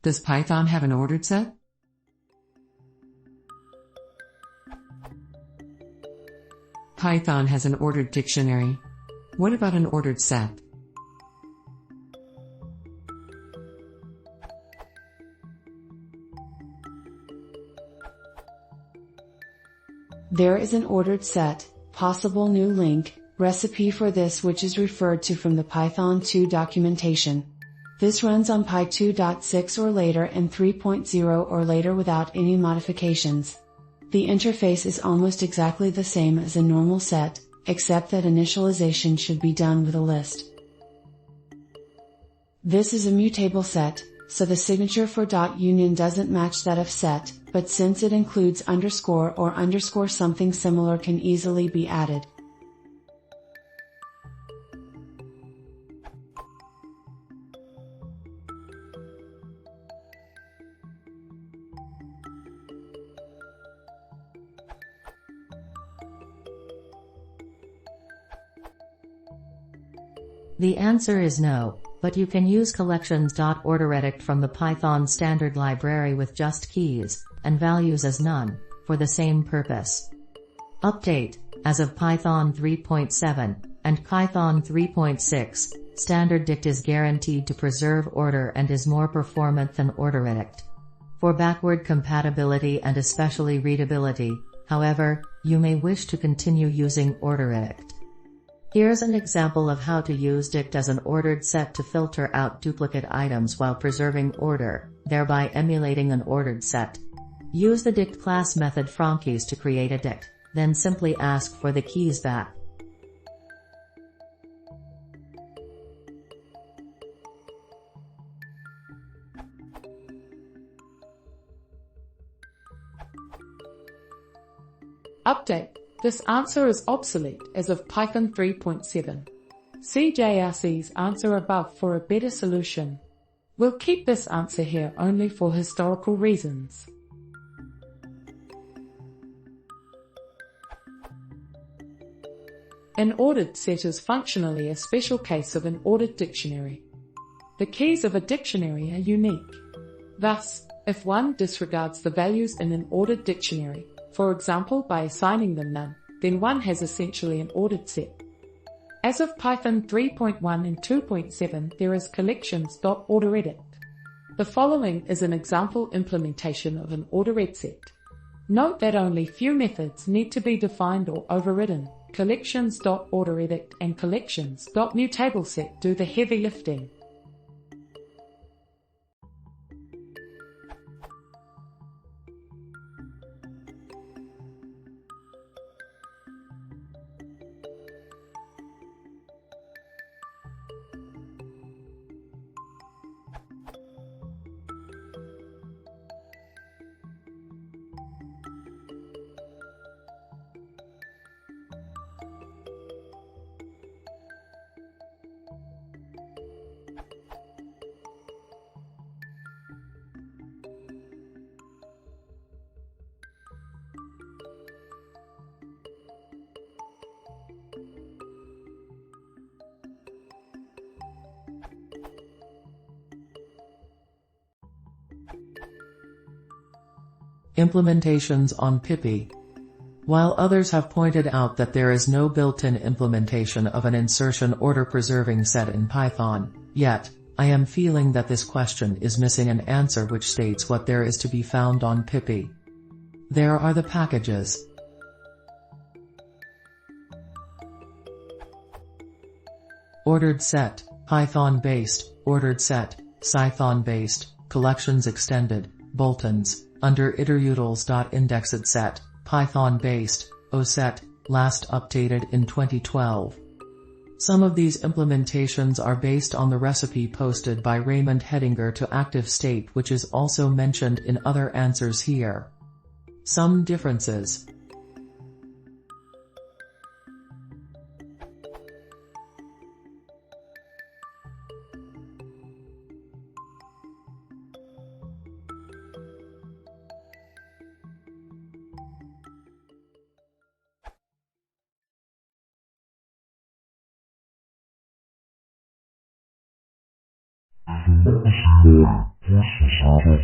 Does Python have an ordered set? Python has an ordered dictionary. What about an ordered set? There is an ordered set, possible new link, recipe for this which is referred to from the Python 2 documentation. This runs on Py 2.6 or later and 3.0 or later without any modifications. The interface is almost exactly the same as a normal set, except that initialization should be done with a list. This is a mutable set, so the signature for .union doesn't match that of set, but since it includes underscore or underscore something similar can easily be added. The answer is no, but you can use collections.orderEdict from the Python standard library with just keys, and values as none, for the same purpose. Update: as of Python 3.7, and Python 3.6, standard dict is guaranteed to preserve order and is more performant than orderEdict. For backward compatibility and especially readability, however, you may wish to continue using orderEdict. Here's an example of how to use dict as an ordered set to filter out duplicate items while preserving order, thereby emulating an ordered set. Use the dict class method fromKeys to create a dict, then simply ask for the keys back. Update: this answer is obsolete as of Python 3.7. See JRC's answer above for a better solution. We'll keep this answer here only for historical reasons. An ordered set is functionally a special case of an ordered dictionary. The keys of a dictionary are unique. Thus, if one disregards the values in an ordered dictionary, for example by assigning them none, then one has essentially an ordered set. As of Python 3.1 and 2.7, there is collections.orderEdict. The following is an example implementation of an ordered set. Note that only few methods need to be defined or overridden. Collections.orderEdict and collections.mutableset do the heavy lifting. Implementations on Pippi. While others have pointed out that there is no built-in implementation of an insertion order preserving set in Python, yet, I am feeling that this question is missing an answer which states what there is to be found on Pippi. There are the packages. Ordered set, Python-based, ordered set, Cython-based, collections extended, Boltons, under iterutils.indexedset, Python-based, OSET, last updated in 2012. Some of these implementations are based on the recipe posted by Raymond Hedinger to ActiveState, which is also mentioned in other answers here. Some differences. Mm-hmm. Simone, posso usare